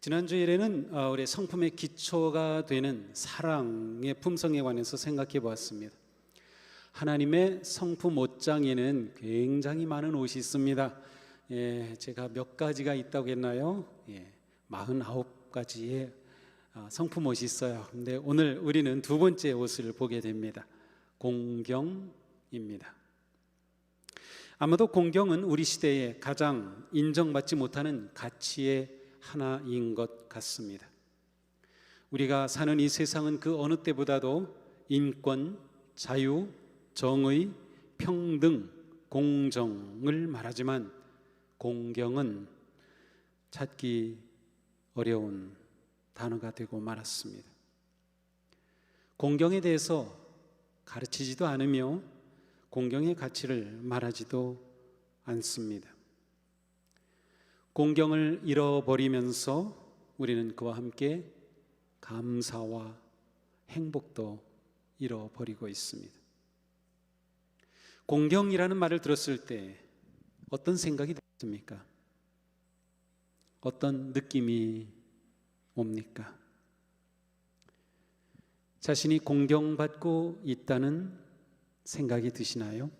지난주 일에는 우리 성품의 기초가 되는 사랑의 품성에 관해서 생각해 보았습니다. 하나님의 성품 옷장에는 굉장히 많은 옷이 있습니다. 제가 몇 가지가 있다고 했나요? 49가지의 성품 옷이 있어요. 근데 오늘 우리는 두 번째 옷을 보게 됩니다. 공경입니다. 아마도 공경은 우리 시대에 가장 인정받지 못하는 가치의 하나인 것 같습니다. 우리가 사는 이 세상은 그 어느 때보다도 인권, 자유, 정의, 평등, 공정을 말하지만 공경은 찾기 어려운 단어가 되고 말았습니다. 공경에 대해서 가르치지도 않으며 공경의 가치를 말하지도 않습니다. 공경을 잃어버리면서 우리는 그와 함께 감사와 행복도 잃어버리고 있습니다. 공경이라는 말을 들었을 때 어떤 생각이 드십니까? 어떤 느낌이 옵니까? 자신이 공경받고 있다는 생각이 드시나요?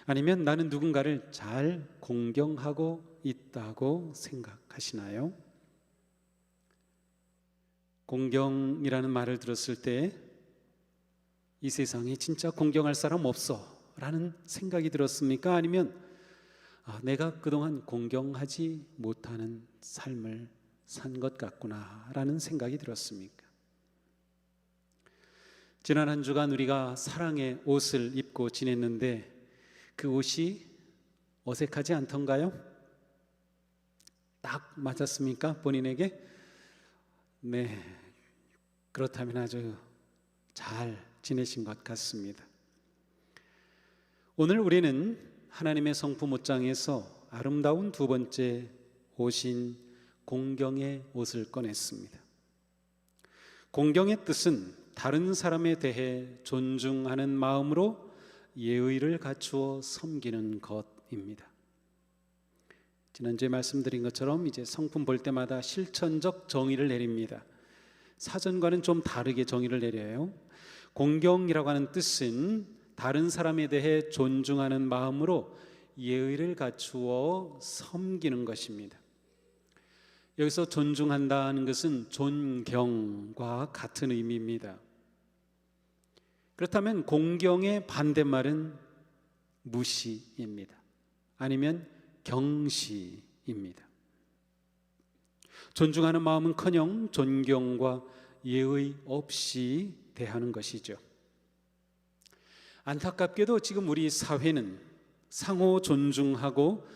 아니면 나는 누군가를 잘 공경하고 있다고 생각하시나요? 공경이라는 말을 들었을 때 이 세상에 진짜 공경할 사람 없어 라는 생각이 들었습니까? 아니면 내가 그동안 공경하지 못하는 삶을 산 것 같구나 라는 생각이 들었습니까? 지난 한 주간 우리가 사랑의 옷을 입고 지냈는데 그 옷이 어색하지 않던가요? 딱 맞았습니까? 본인에게? 네, 그렇다면 아주 잘 지내신 것 같습니다. 오늘 우리는 하나님의 성품 옷장에서 아름다운 두 번째 옷인 공경의 옷을 꺼냈습니다. 공경의 뜻은 다른 사람에 대해 존중하는 마음으로 예의를 갖추어 섬기는 것입니다. 지난주에 말씀드린 것처럼 이제 성품 볼 때마다 실천적 정의를 내립니다. 사전과는 좀 다르게 정의를 내려요. 공경이라고 하는 뜻은 다른 사람에 대해 존중하는 마음으로 예의를 갖추어 섬기는 것입니다. 여기서 존중한다는 것은 존경과 같은 의미입니다. 그렇다면 공경의 반대말은 무시입니다. 아니면 경시입니다. 존중하는 마음은커녕 존경과 예의 없이 대하는 것이죠. 안타깝게도 지금 우리 사회는 상호 존중하고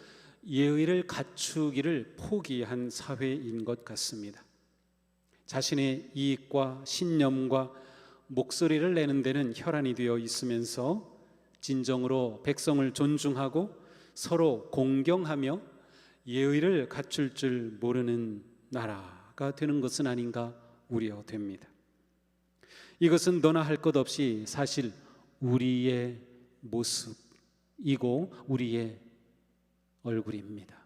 예의를 갖추기를 포기한 사회인 것 같습니다. 자신의 이익과 신념과 목소리를 내는 데는 혈안이 되어 있으면서 진정으로 백성을 존중하고 서로 공경하며 예의를 갖출 줄 모르는 나라가 되는 것은 아닌가 우려됩니다. 이것은 너나 할 것 없이 사실 우리의 모습이고 우리의 얼굴입니다.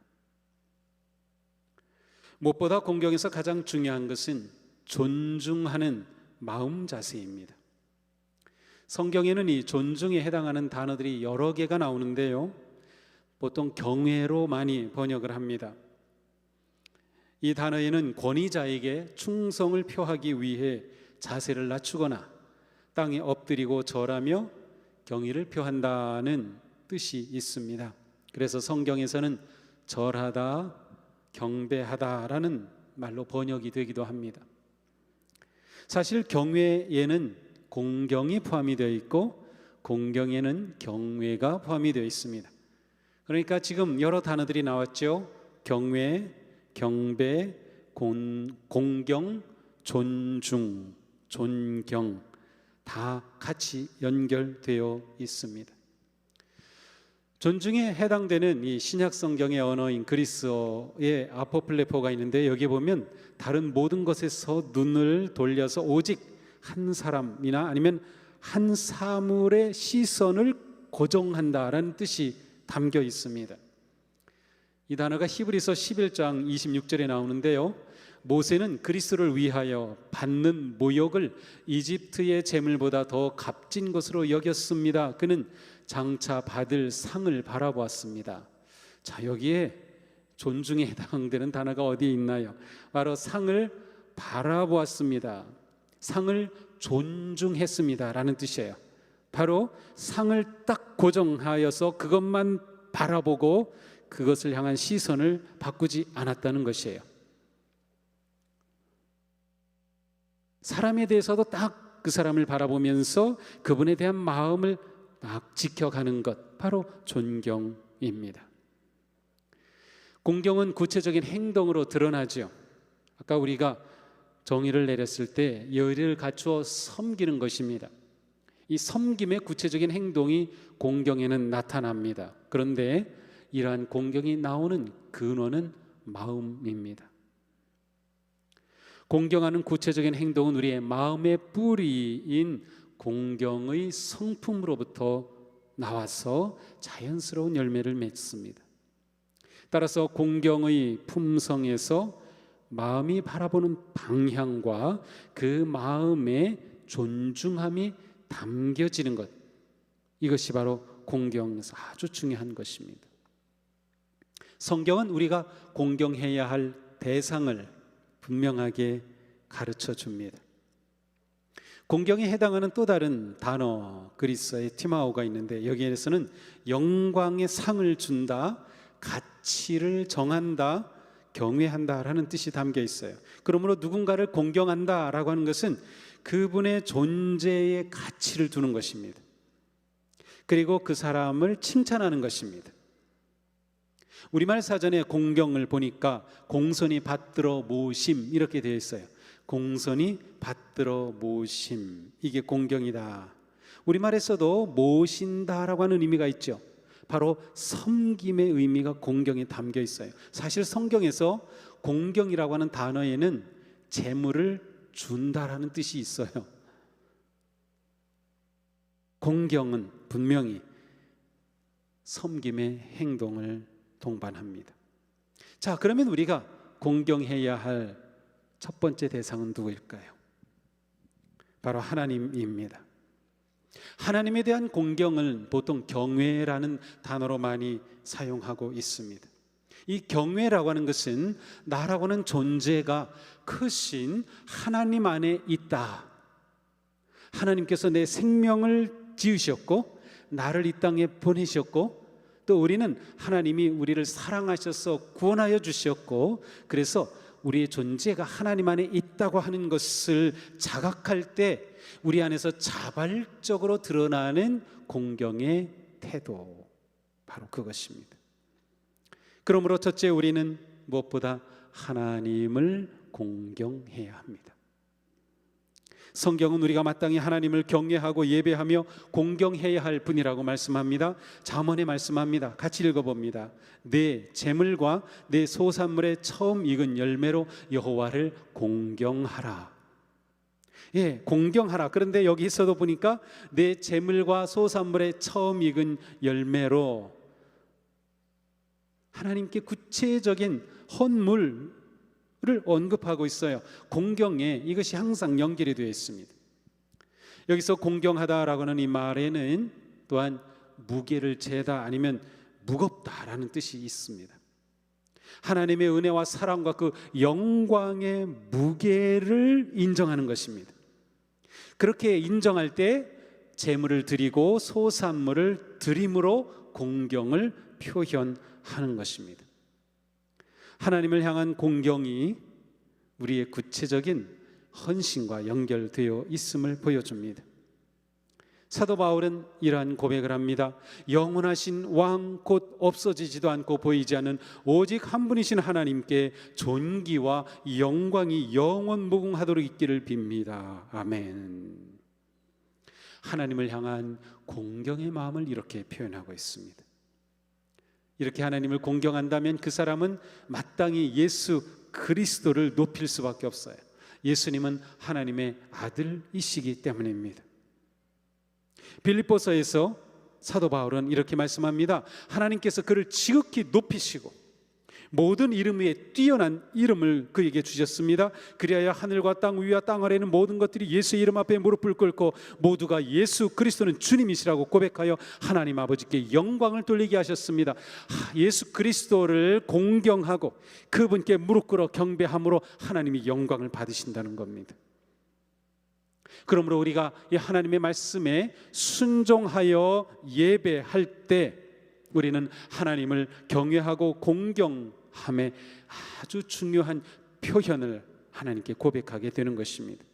무엇보다 공경에서 가장 중요한 것은 존중하는 마음 자세입니다. 성경에는 이 존중에 해당하는 단어들이 여러 개가 나오는데요, 보통 경외로 많이 번역을 합니다. 이 단어에는 권위자에게 충성을 표하기 위해 자세를 낮추거나 땅에 엎드리고 절하며 경의를 표한다는 뜻이 있습니다. 그래서 성경에서는 절하다, 경배하다라는 말로 번역이 되기도 합니다. 사실 경외에는 공경이 포함이 되어 있고 공경에는 경외가 포함이 되어 있습니다. 그러니까 지금 여러 단어들이 나왔죠. 경외, 경배, 공경, 존중, 존경 다 같이 연결되어 있습니다. 존중에 해당되는 이 신약 성경의 언어인 그리스어의 아포플레포가 있는데, 여기 보면 다른 모든 것에서 눈을 돌려서 오직 한 사람이나 아니면 한 사물의 시선을 고정한다라는 뜻이 담겨 있습니다. 이 단어가 히브리서 11장 26절에 나오는데요, 모세는 그리스도를 위하여 받는 모욕을 이집트의 재물보다 더 값진 것으로 여겼습니다. 그는 장차 받을 상을 바라보았습니다. 자, 여기에 존중에 해당되는 단어가 어디에 있나요? 바로 상을 바라보았습니다. 상을 존중했습니다 라는 뜻이에요. 바로 상을 딱 고정하여서 그것만 바라보고 그것을 향한 시선을 바꾸지 않았다는 것이에요. 사람에 대해서도 딱 그 사람을 바라보면서 그분에 대한 마음을 딱 지켜가는 것, 바로 존경입니다. 공경은 구체적인 행동으로 드러나죠. 아까 우리가 정의를 내렸을 때 열의를 갖추어 섬기는 것입니다. 이 섬김의 구체적인 행동이 공경에는 나타납니다. 그런데 이러한 공경이 나오는 근원은 마음입니다. 공경하는 구체적인 행동은 우리의 마음의 뿌리인 공경의 성품으로부터 나와서 자연스러운 열매를 맺습니다. 따라서 공경의 품성에서 마음이 바라보는 방향과 그 마음의 존중함이 담겨지는 것, 이것이 바로 공경에서 아주 중요한 것입니다. 성경은 우리가 공경해야 할 대상을 분명하게 가르쳐 줍니다. 공경에 해당하는 또 다른 단어, 그리스어의 티마오가 있는데, 여기에서는 영광의 상을 준다, 가치를 정한다, 경외한다라는 뜻이 담겨 있어요. 그러므로 누군가를 공경한다라고 하는 것은 그분의 존재의 가치를 두는 것입니다. 그리고 그 사람을 칭찬하는 것입니다. 우리말 사전에 공경을 보니까 공손히 받들어 모심 이렇게 되어 있어요. 공손히 받들어 모심, 이게 공경이다. 우리말에서도 모신다라고 하는 의미가 있죠. 바로 섬김의 의미가 공경에 담겨 있어요. 사실 성경에서 공경이라고 하는 단어에는 재물을 준다라는 뜻이 있어요. 공경은 분명히 섬김의 행동을 동반합니다. 자, 그러면 우리가 공경해야 할 첫 번째 대상은 누구일까요? 바로 하나님입니다. 하나님에 대한 공경은 보통 경외라는 단어로 많이 사용하고 있습니다. 이 경외라고 하는 것은 나라고 하는 존재가 크신 하나님 안에 있다. 하나님께서 내 생명을 지으셨고 나를 이 땅에 보내셨고, 또 우리는 하나님이 우리를 사랑하셔서 구원하여 주셨고, 그래서 우리의 존재가 하나님 안에 있다고 하는 것을 자각할 때 우리 안에서 자발적으로 드러나는 공경의 태도, 바로 그것입니다. 그러므로 첫째, 우리는 무엇보다 하나님을 공경해야 합니다. 성경은 우리가 마땅히 하나님을 경외하고 예배하며 공경해야 할 분이라고 말씀합니다. 잠언에 말씀합니다. 같이 읽어봅니다. 내 재물과 내 소산물의 처음 익은 열매로 여호와를 공경하라. 예, 공경하라. 그런데 여기서도 보니까 내 재물과 소산물의 처음 익은 열매로, 하나님께 구체적인 헌물을 언급하고 있어요. 공경에 이것이 항상 연결이 되어 있습니다. 여기서 공경하다라고 하는 이 말에는 또한 무게를 재다, 아니면 무겁다라는 뜻이 있습니다. 하나님의 은혜와 사랑과 그 영광의 무게를 인정하는 것입니다. 그렇게 인정할 때 제물을 드리고 소산물을 드림으로 공경을 표현하는 것입니다. 하나님을 향한 공경이 우리의 구체적인 헌신과 연결되어 있음을 보여줍니다. 사도 바울은 이러한 고백을 합니다. 영원하신 왕 곧 없어지지도 않고 보이지 않는 오직 한 분이신 하나님께 존귀와 영광이 영원 무궁하도록 있기를 빕니다. 아멘. 하나님을 향한 공경의 마음을 이렇게 표현하고 있습니다. 이렇게 하나님을 공경한다면 그 사람은 마땅히 예수 그리스도를 높일 수밖에 없어요. 예수님은 하나님의 아들이시기 때문입니다. 빌립보서에서 사도 바울은 이렇게 말씀합니다. 하나님께서 그를 지극히 높이시고 모든 이름 위에 뛰어난 이름을 그에게 주셨습니다. 그리하여 하늘과 땅 위와 땅 아래는 모든 것들이 예수의 이름 앞에 무릎을 꿇고 모두가 예수 그리스도는 주님이시라고 고백하여 하나님 아버지께 영광을 돌리게 하셨습니다. 예수 그리스도를 공경하고 그분께 무릎 꿇어 경배함으로 하나님이 영광을 받으신다는 겁니다. 그러므로 우리가 이 하나님의 말씀에 순종하여 예배할 때 우리는 하나님을 경외하고 공경함의 아주 중요한 표현을 하나님께 고백하게 되는 것입니다.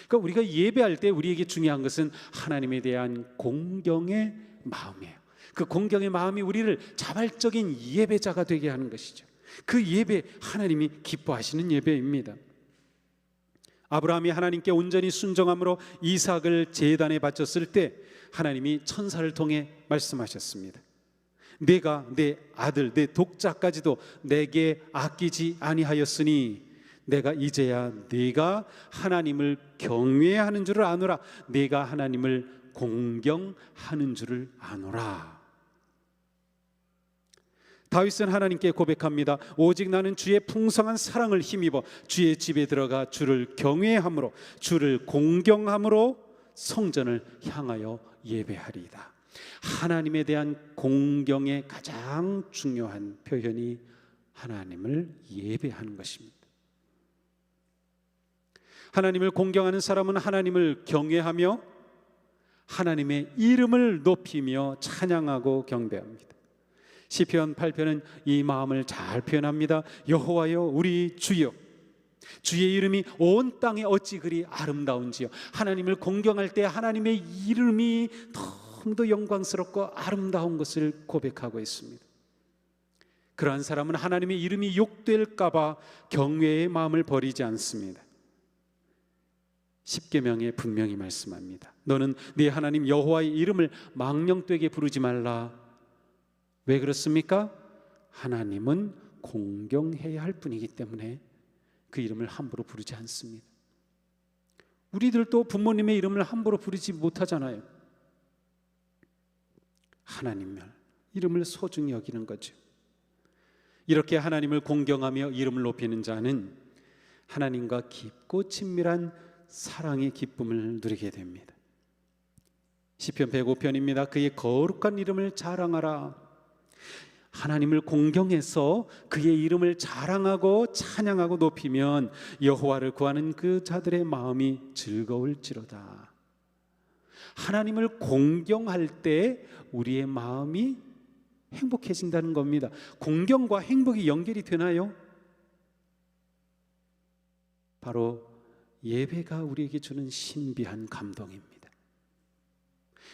그러니까 우리가 예배할 때 우리에게 중요한 것은 하나님에 대한 공경의 마음이에요. 그 공경의 마음이 우리를 자발적인 예배자가 되게 하는 것이죠. 그 예배, 하나님이 기뻐하시는 예배입니다. 아브라함이 하나님께 온전히 순종함으로 이삭을 제단에 바쳤을 때 하나님이 천사를 통해 말씀하셨습니다. 내가 내 아들, 내 독자까지도 내게 아끼지 아니하였으니 내가 이제야 네가 하나님을 경외하는 줄을 아노라. 네가 하나님을 공경하는 줄을 아노라. 다윗은 하나님께 고백합니다. 오직 나는 주의 풍성한 사랑을 힘입어 주의 집에 들어가 주를 경외함으로 주를 공경함으로 성전을 향하여 예배하리이다. 하나님에 대한 공경의 가장 중요한 표현이 하나님을 예배하는 것입니다. 하나님을 공경하는 사람은 하나님을 경외하며 하나님의 이름을 높이며 찬양하고 경배합니다. 시편 8편은 이 마음을 잘 표현합니다. 여호와여 우리 주여, 주의 이름이 온 땅에 어찌 그리 아름다운지요. 하나님을 공경할 때 하나님의 이름이 너무도 영광스럽고 아름다운 것을 고백하고 있습니다. 그러한 사람은 하나님의 이름이 욕될까 봐 경외의 마음을 버리지 않습니다. 십계명에 분명히 말씀합니다. 너는 네 하나님 여호와의 이름을 망령되게 부르지 말라. 왜 그렇습니까? 하나님은 공경해야 할 분이기 때문에 그 이름을 함부로 부르지 않습니다. 우리들도 부모님의 이름을 함부로 부르지 못하잖아요. 하나님의 이름을 소중히 여기는 거죠. 이렇게 하나님을 공경하며 이름을 높이는 자는 하나님과 깊고 친밀한 사랑의 기쁨을 누리게 됩니다. 시편 105편입니다. 그의 거룩한 이름을 자랑하라. 하나님을 공경해서 그의 이름을 자랑하고 찬양하고 높이면 여호와를 구하는 그 자들의 마음이 즐거울지로다. 하나님을 공경할 때 우리의 마음이 행복해진다는 겁니다. 공경과 행복이 연결이 되나요? 바로 예배가 우리에게 주는 신비한 감동입니다.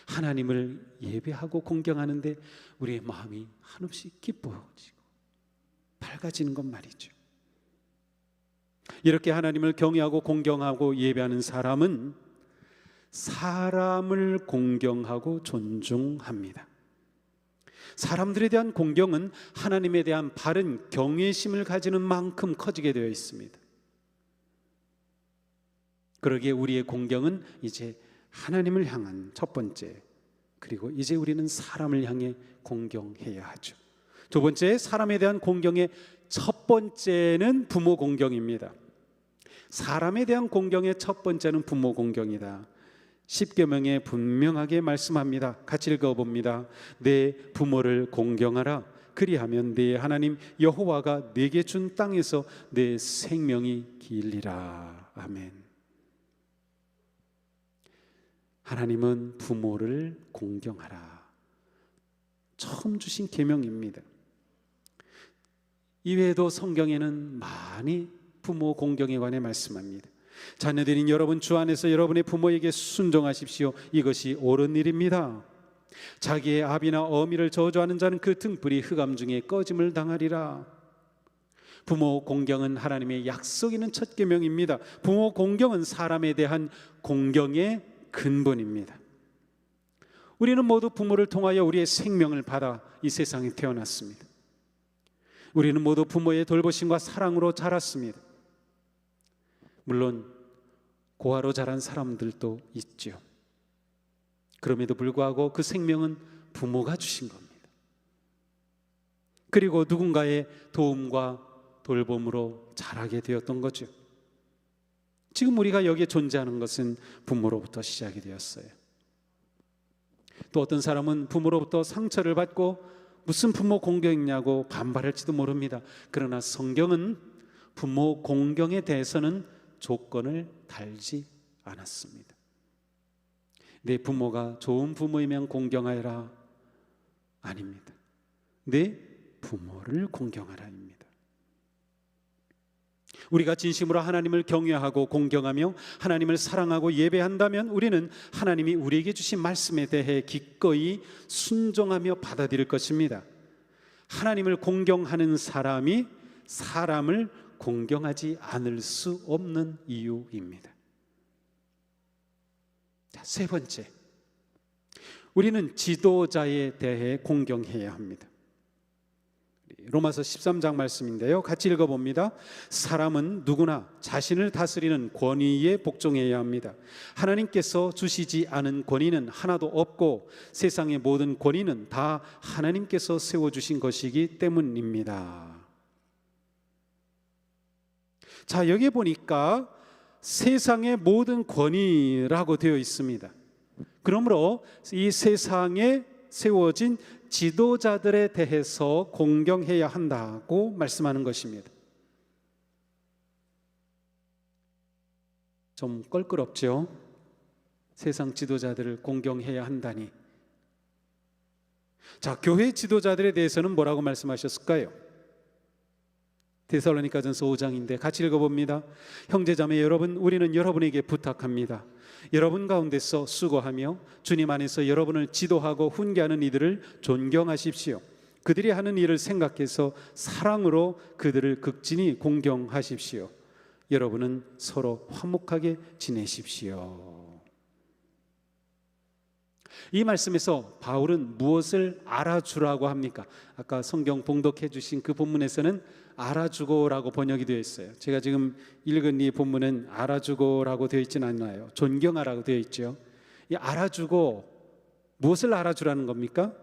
하나님을 예배하고 공경하는데 우리의 마음이 한없이 기뻐지고 밝아지는 것 말이죠. 이렇게 하나님을 경외하고 공경하고 예배하는 사람은 사람을 공경하고 존중합니다. 사람들에 대한 공경은 하나님에 대한 바른 경외심을 가지는 만큼 커지게 되어 있습니다. 그러기에 우리의 공경은 이제 하나님을 향한 첫 번째, 그리고 이제 우리는 사람을 향해 공경해야 하죠. 두 번째, 사람에 대한 공경의 첫 번째는 부모 공경입니다. 사람에 대한 공경의 첫 번째는 부모 공경이다. 십계명에 분명하게 말씀합니다. 같이 읽어봅니다. 내 부모를 공경하라. 그리하면 내 하나님 여호와가 내게 준 땅에서 내 생명이 길리라. 아멘. 하나님은 부모를 공경하라. 처음 주신 계명입니다. 이외에도 성경에는 많이 부모 공경에 관해 말씀합니다. 자녀들인 여러분, 주 안에서 여러분의 부모에게 순종하십시오. 이것이 옳은 일입니다. 자기의 아비나 어미를 저주하는 자는 그 등불이 흑암 중에 꺼짐을 당하리라. 부모 공경은 하나님의 약속 있는 첫 계명입니다. 부모 공경은 사람에 대한 공경의 근본입니다. 우리는 모두 부모를 통하여 우리의 생명을 받아 이 세상에 태어났습니다. 우리는 모두 부모의 돌보심과 사랑으로 자랐습니다. 물론 고아로 자란 사람들도 있죠. 그럼에도 불구하고 그 생명은 부모가 주신 겁니다. 그리고 누군가의 도움과 돌봄으로 자라게 되었던 거죠. 지금 우리가 여기에 존재하는 것은 부모로부터 시작이 되었어요. 또 어떤 사람은 부모로부터 상처를 받고 무슨 부모 공경이냐고 반발할지도 모릅니다. 그러나 성경은 부모 공경에 대해서는 조건을 달지 않았습니다. 내 부모가 좋은 부모이면 공경하여라? 아닙니다. 내 부모를 공경하라입니다. 우리가 진심으로 하나님을 경외하고 공경하며 하나님을 사랑하고 예배한다면 우리는 하나님이 우리에게 주신 말씀에 대해 기꺼이 순종하며 받아들일 것입니다. 하나님을 공경하는 사람이 사람을 공경하지 않을 수 없는 이유입니다. 자, 세 번째, 우리는 지도자에 대해 공경해야 합니다. 로마서 13장 말씀인데요, 같이 읽어봅니다. 사람은 누구나 자신을 다스리는 권위에 복종해야 합니다. 하나님께서 주시지 않은 권위는 하나도 없고 세상의 모든 권위는 다 하나님께서 세워주신 것이기 때문입니다. 자, 여기 보니까 세상의 모든 권위라고 되어 있습니다. 그러므로 이 세상에 세워진 지도자들에 대해서 공경해야 한다고 말씀하는 것입니다. 좀 껄끄럽죠? 세상 지도자들을 공경해야 한다니. 자, 교회 지도자들에 대해서는 뭐라고 말씀하셨을까요? 데살로니가전서 5장인데 같이 읽어봅니다. 형제자매 여러분, 우리는 여러분에게 부탁합니다. 여러분 가운데서 수고하며 주님 안에서 여러분을 지도하고 훈계하는 이들을 존경하십시오. 그들이 하는 일을 생각해서 사랑으로 그들을 극진히 공경하십시오. 여러분은 서로 화목하게 지내십시오. 이 말씀에서 바울은 무엇을 알아주라고 합니까? 아까 성경 봉독해 주신 그 본문에서는 알아주고라고 번역이 되어 있어요. 제가 지금 읽은 이 본문은 알아주고라고 되어 있지는 않나요? 존경하라고 되어 있죠. 이 알아주고, 무엇을 알아주라는 겁니까?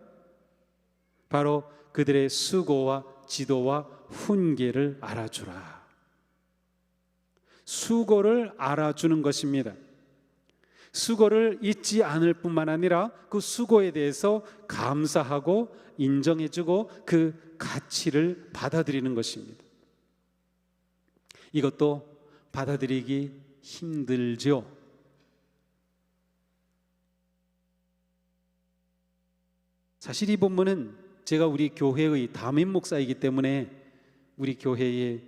바로 그들의 수고와 지도와 훈계를 알아주라. 수고를 알아주는 것입니다. 수고를 잊지 않을 뿐만 아니라 그 수고에 대해서 감사하고 인정해주고 그 가치를 받아들이는 것입니다. 이것도 받아들이기 힘들죠. 사실 이 본문은 제가 우리 교회의 담임 목사이기 때문에 우리 교회의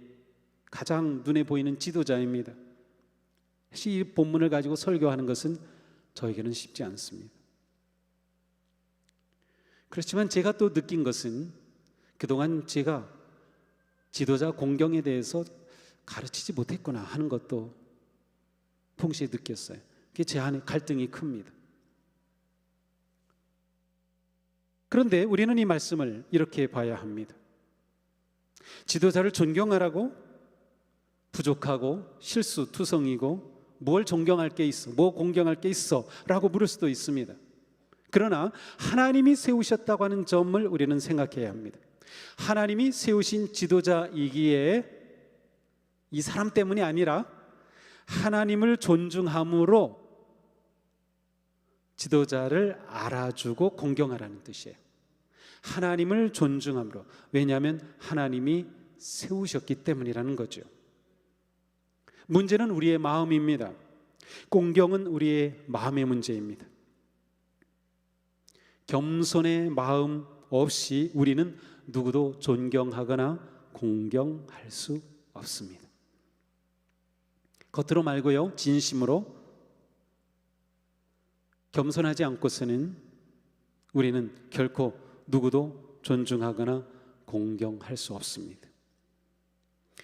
가장 눈에 보이는 지도자입니다. 사실 이 본문을 가지고 설교하는 것은 저에게는 쉽지 않습니다. 그렇지만 제가 또 느낀 것은 그동안 제가 지도자 공경에 대해서 가르치지 못했구나 하는 것도 동시에 느꼈어요. 그게 제 안에 갈등이 큽니다. 그런데 우리는 이 말씀을 이렇게 봐야 합니다. 지도자를 존경하라고 부족하고 실수투성이고 뭘 존경할 게 있어, 뭐 공경할 게 있어 라고 물을 수도 있습니다. 그러나 하나님이 세우셨다고 하는 점을 우리는 생각해야 합니다. 하나님이 세우신 지도자이기에 이 사람 때문이 아니라 하나님을 존중함으로 지도자를 알아주고 공경하라는 뜻이에요. 하나님을 존중함으로. 왜냐하면 하나님이 세우셨기 때문이라는 거죠. 문제는 우리의 마음입니다. 공경은 우리의 마음의 문제입니다. 겸손의 마음 없이 우리는 누구도 존경하거나 공경할 수 없습니다. 겉으로 말고요, 진심으로 겸손하지 않고서는 우리는 결코 누구도 존중하거나 공경할 수 없습니다.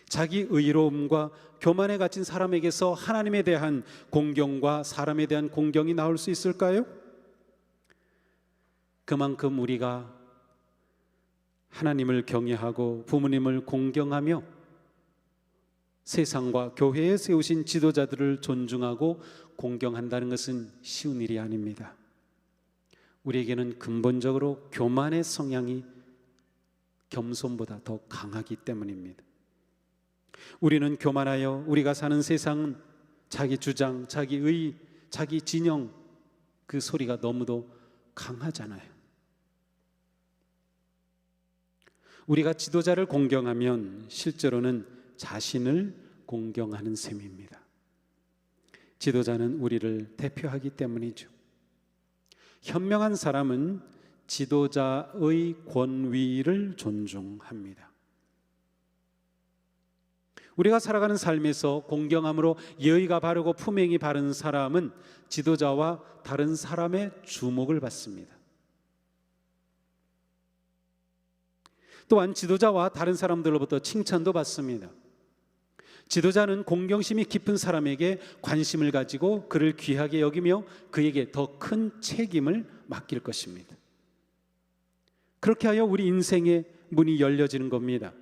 자기 의로움과 교만에 갇힌 사람에게서 하나님에 대한 공경과 사람에 대한 공경이 나올 수 있을까요? 그만큼 우리가 하나님을 경외하고 부모님을 공경하며 세상과 교회에 세우신 지도자들을 존중하고 공경한다는 것은 쉬운 일이 아닙니다. 우리에게는 근본적으로 교만의 성향이 겸손보다 더 강하기 때문입니다. 우리는 교만하여 우리가 사는 세상은 자기 주장, 자기 의, 자기 진영, 그 소리가 너무도 강하잖아요. 우리가 지도자를 공경하면 실제로는 자신을 공경하는 셈입니다. 지도자는 우리를 대표하기 때문이죠. 현명한 사람은 지도자의 권위를 존중합니다. 우리가 살아가는 삶에서 공경함으로 예의가 바르고 품행이 바른 사람은 지도자와 다른 사람의 주목을 받습니다. 또한 지도자와 다른 사람들로부터 칭찬도 받습니다. 지도자는 공경심이 깊은 사람에게 관심을 가지고 그를 귀하게 여기며 그에게 더 큰 책임을 맡길 것입니다. 그렇게 하여 우리 인생의 문이 열려지는 겁니다.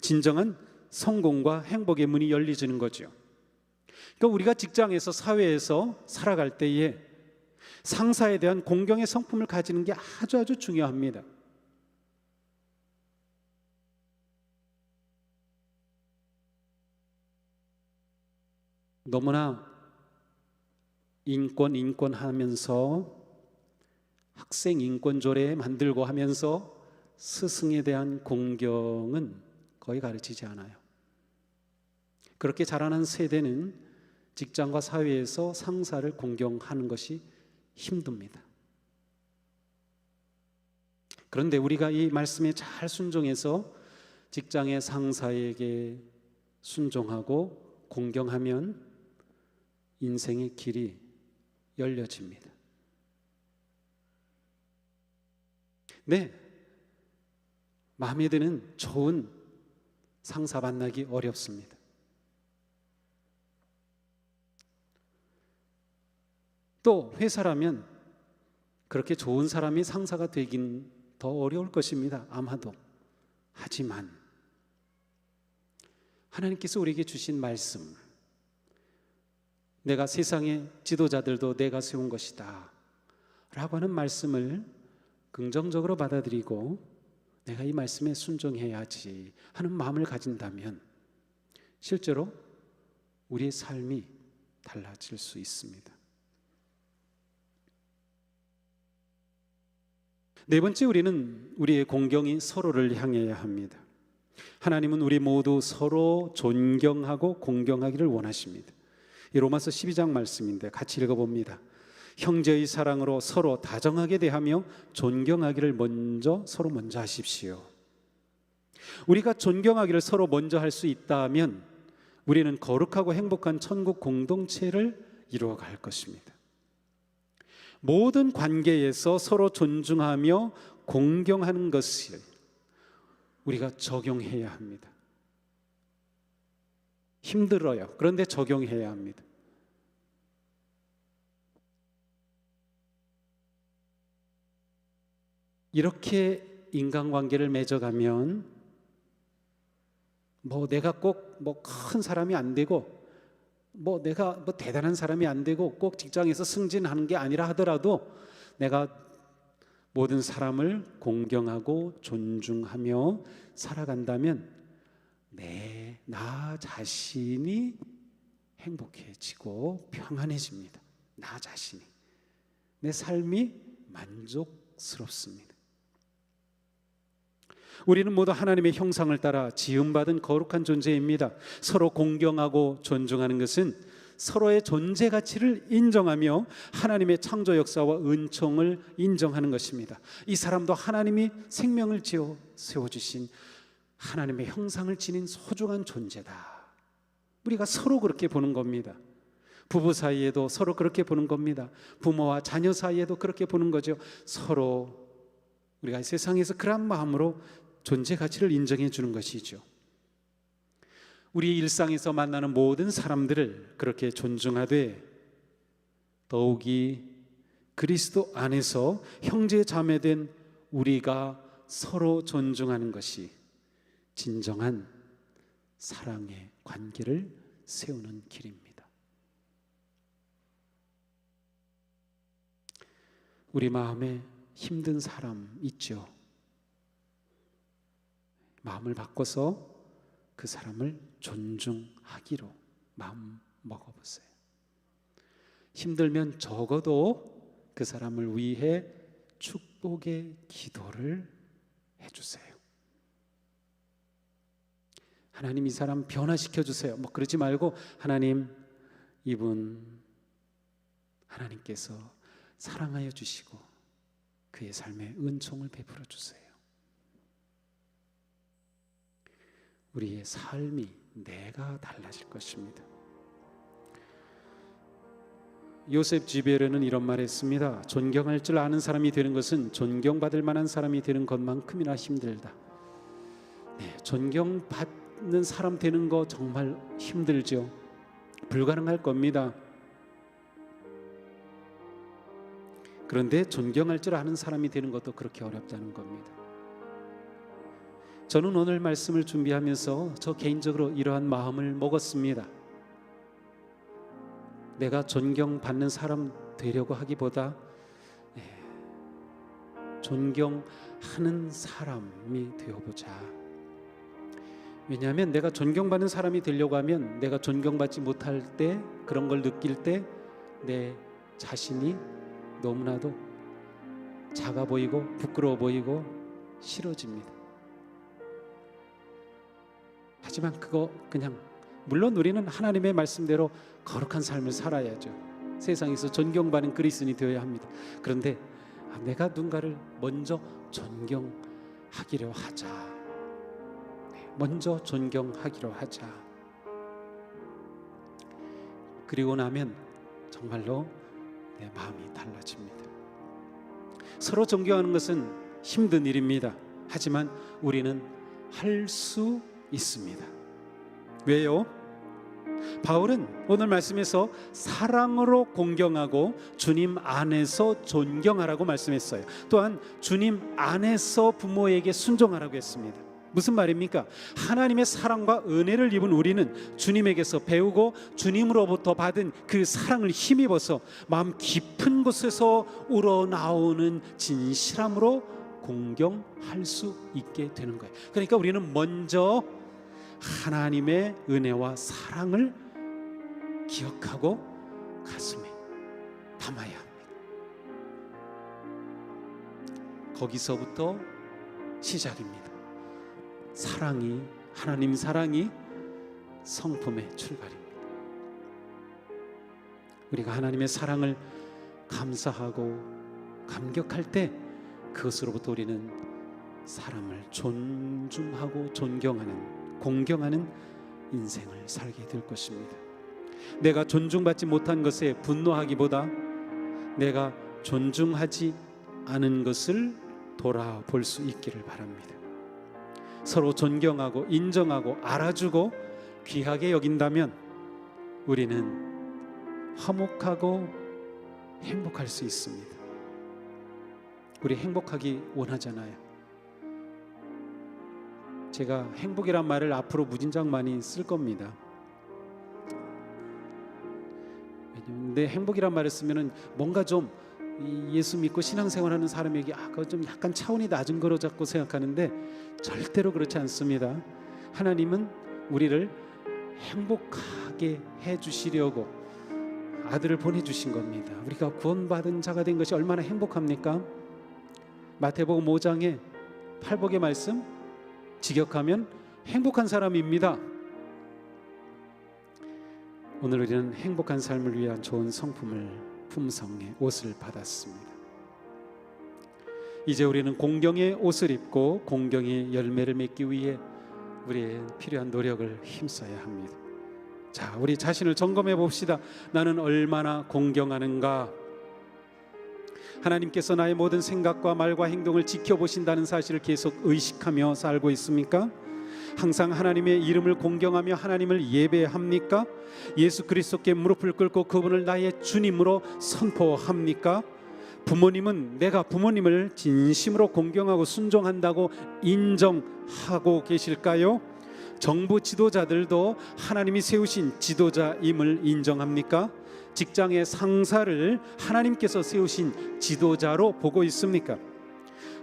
진정한 성공과 행복의 문이 열려지는 거죠. 그러니까 우리가 직장에서, 사회에서 살아갈 때에 상사에 대한 공경의 성품을 가지는 게 아주 중요합니다. 너무나 인권 하면서 학생 인권 조례 만들고 하면서 스승에 대한 공경은 거의 가르치지 않아요. 그렇게 자라난 세대는 직장과 사회에서 상사를 공경하는 것이 힘듭니다. 그런데 우리가 이 말씀에 잘 순종해서 직장의 상사에게 순종하고 공경하면 인생의 길이 열려집니다. 네, 마음에 드는 좋은 상사 만나기 어렵습니다. 또 회사라면 그렇게 좋은 사람이 상사가 되긴 더 어려울 것입니다. 아마도. 하지만 하나님께서 우리에게 주신 말씀, 내가 세상의 지도자들도 내가 세운 것이다 라고 하는 말씀을 긍정적으로 받아들이고 내가 이 말씀에 순종해야지 하는 마음을 가진다면 실제로 우리의 삶이 달라질 수 있습니다. 네 번째, 우리는 우리의 공경이 서로를 향해야 합니다. 하나님은 우리 모두 서로 존경하고 공경하기를 원하십니다. 이 로마서 12장 말씀인데 같이 읽어봅니다. 형제의 사랑으로 서로 다정하게 대하며 존경하기를 서로 먼저 하십시오. 우리가 존경하기를 서로 먼저 할 수 있다면 우리는 거룩하고 행복한 천국 공동체를 이루어갈 것입니다. 모든 관계에서 서로 존중하며 공경하는 것을 우리가 적용해야 합니다. 힘들어요. 그런데 적용해야 합니다. 이렇게 인간관계를 맺어가면 내가 꼭 큰 사람이 안 되고 내가 대단한 사람이 안 되고 꼭 직장에서 승진하는 게 아니라 하더라도 내가 모든 사람을 공경하고 존중하며 살아간다면 나 자신이 행복해지고 평안해집니다. 나 자신이, 내 삶이 만족스럽습니다. 우리는 모두 하나님의 형상을 따라 지음받은 거룩한 존재입니다. 서로 공경하고 존중하는 것은 서로의 존재 가치를 인정하며 하나님의 창조 역사와 은총을 인정하는 것입니다. 이 사람도 하나님이 생명을 지어 세워주신 하나님의 형상을 지닌 소중한 존재다. 우리가 서로 그렇게 보는 겁니다. 부부 사이에도 서로 그렇게 보는 겁니다. 부모와 자녀 사이에도 그렇게 보는 거죠. 서로 우리가 세상에서 그런 마음으로 존재 가치를 인정해 주는 것이죠. 우리 일상에서 만나는 모든 사람들을 그렇게 존중하되 더욱이 그리스도 안에서 형제 자매된 우리가 서로 존중하는 것이 진정한 사랑의 관계를 세우는 길입니다. 우리 마음에 힘든 사람 있죠. 마음을 바꿔서 그 사람을 존중하기로 마음 먹어보세요. 힘들면 적어도 그 사람을 위해 축복의 기도를 해주세요. 하나님, 이 사람 변화시켜 주세요. 뭐 그러지 말고, 하나님, 이분 하나님께서 사랑하여 주시고 그의 삶에 은총을 베풀어 주세요. 우리의 삶이, 내가 달라질 것입니다. 요셉 지베르는 이런 말을 했습니다. 존경할 줄 아는 사람이 되는 것은 존경받을 만한 사람이 되는 것만큼이나 힘들다. 존경받는 사람 되는 거 정말 힘들죠. 불가능할 겁니다. 그런데 존경할 줄 아는 사람이 되는 것도 그렇게 어렵다는 겁니다. 저는 오늘 말씀을 준비하면서 저 개인적으로 이러한 마음을 먹었습니다. 내가 존경받는 사람 되려고 하기보다 존경하는 사람이 되어보자. 왜냐하면 내가 존경받는 사람이 되려고 하면 내가 존경받지 못할 때, 그런 걸 느낄 때 내 자신이 너무나도 작아 보이고 부끄러워 보이고 싫어집니다. 하지만 그거 그냥, 물론 우리는 하나님의 말씀대로 거룩한 삶을 살아야죠. 세상에서 존경받는 그리스도인이 되어야 합니다. 그런데 내가 누군가를 먼저 존경하기로 하자. 먼저 존경하기로 하자. 그리고 나면 정말로 내 마음이 달라집니다. 서로 존경하는 것은 힘든 일입니다. 하지만 우리는 할 수 있습니다. 왜요? 바울은 오늘 말씀에서 사랑으로 공경하고 주님 안에서 존경하라고 말씀했어요. 또한 주님 안에서 부모에게 순종하라고 했습니다. 무슨 말입니까? 하나님의 사랑과 은혜를 입은 우리는 주님에게서 배우고 주님으로부터 받은 그 사랑을 힘입어서 마음 깊은 곳에서 우러나오는 진실함으로 공경할 수 있게 되는 거예요. 그러니까 우리는 먼저 하나님의 은혜와 사랑을 기억하고 가슴에 담아야 합니다. 거기서부터 시작입니다. 사랑이, 하나님 사랑이 성품의 출발입니다. 우리가 하나님의 사랑을 감사하고 감격할 때 그것으로부터 우리는 사람을 존중하고 존경하는, 공경하는 인생을 살게 될 것입니다. 내가 존중받지 못한 것에 분노하기보다 내가 존중하지 않은 것을 돌아볼 수 있기를 바랍니다. 서로 존경하고 인정하고 알아주고 귀하게 여긴다면 우리는 화목하고 행복할 수 있습니다. 우리 행복하기 원하잖아요. 제가 행복이란 말을 앞으로 무진장 많이 쓸 겁니다. 근데 행복이란 말을 쓰면은 뭔가 좀 예수 믿고 신앙생활하는 사람에게 그거 좀 약간 차원이 낮은 거로 자꾸 생각하는데 절대로 그렇지 않습니다. 하나님은 우리를 행복하게 해주시려고 아들을 보내주신 겁니다. 우리가 구원받은 자가 된 것이 얼마나 행복합니까? 마태복음 5장의 팔복의 말씀 직역하면 행복한 사람입니다. 오늘 우리는 행복한 삶을 위한 좋은 성품을, 품성의 옷을 받았습니다. 이제 우리는 공경의 옷을 입고 공경의 열매를 맺기 위해 우리의 필요한 노력을 힘써야 합니다. 자, 우리 자신을 점검해 봅시다. 나는 얼마나 공경하는가? 하나님께서 나의 모든 생각과 말과 행동을 지켜보신다는 사실을 계속 의식하며 살고 있습니까? 항상 하나님의 이름을 공경하며 하나님을 예배합니까? 예수 그리스도께 무릎을 꿇고 그분을 나의 주님으로 선포합니까? 부모님은 내가 부모님을 진심으로 공경하고 순종한다고 인정하고 계실까요? 정부 지도자들도 하나님이 세우신 지도자임을 인정합니까? 직장의 상사를 하나님께서 세우신 지도자로 보고 있습니까?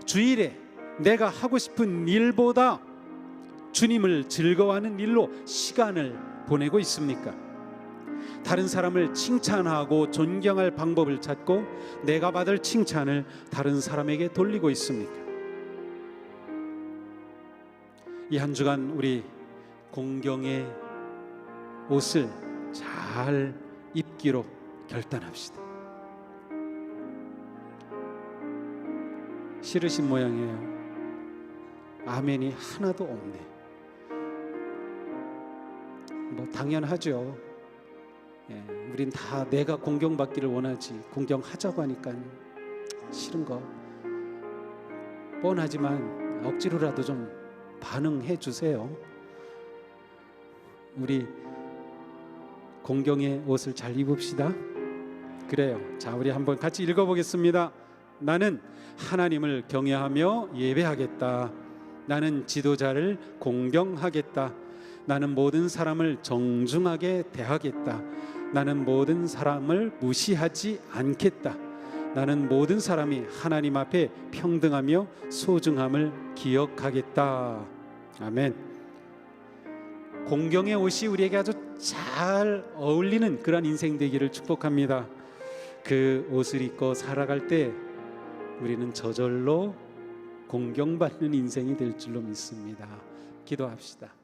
주일에 내가 하고 싶은 일보다 주님을 즐거워하는 일로 시간을 보내고 있습니까? 다른 사람을 칭찬하고 존경할 방법을 찾고 내가 받을 칭찬을 다른 사람에게 돌리고 있습니까? 이 한 주간 우리 공경의 옷을 잘 입기로 결단합시다. 싫으신 모양이에요. 아멘이 하나도 없네. 뭐 당연하죠. 우린 다 내가 공경받기를 원하지, 공경하자고 하니까 싫은 거 뻔하지만 억지로라도 좀 반응해 주세요. 우리 공경의 옷을 잘 입읍시다. 그래요. 자, 우리 한번 같이 읽어보겠습니다. 나는 하나님을 경외하며 예배하겠다. 나는 지도자를 공경하겠다. 나는 모든 사람을 정중하게 대하겠다. 나는 모든 사람을 무시하지 않겠다. 나는 모든 사람이 하나님 앞에 평등하며 소중함을 기억하겠다. 아멘. 공경의 옷이 우리에게 아주 잘 어울리는 그런 인생 되기를 축복합니다. 그 옷을 입고 살아갈 때 우리는 저절로 공경받는 인생이 될 줄로 믿습니다. 기도합시다.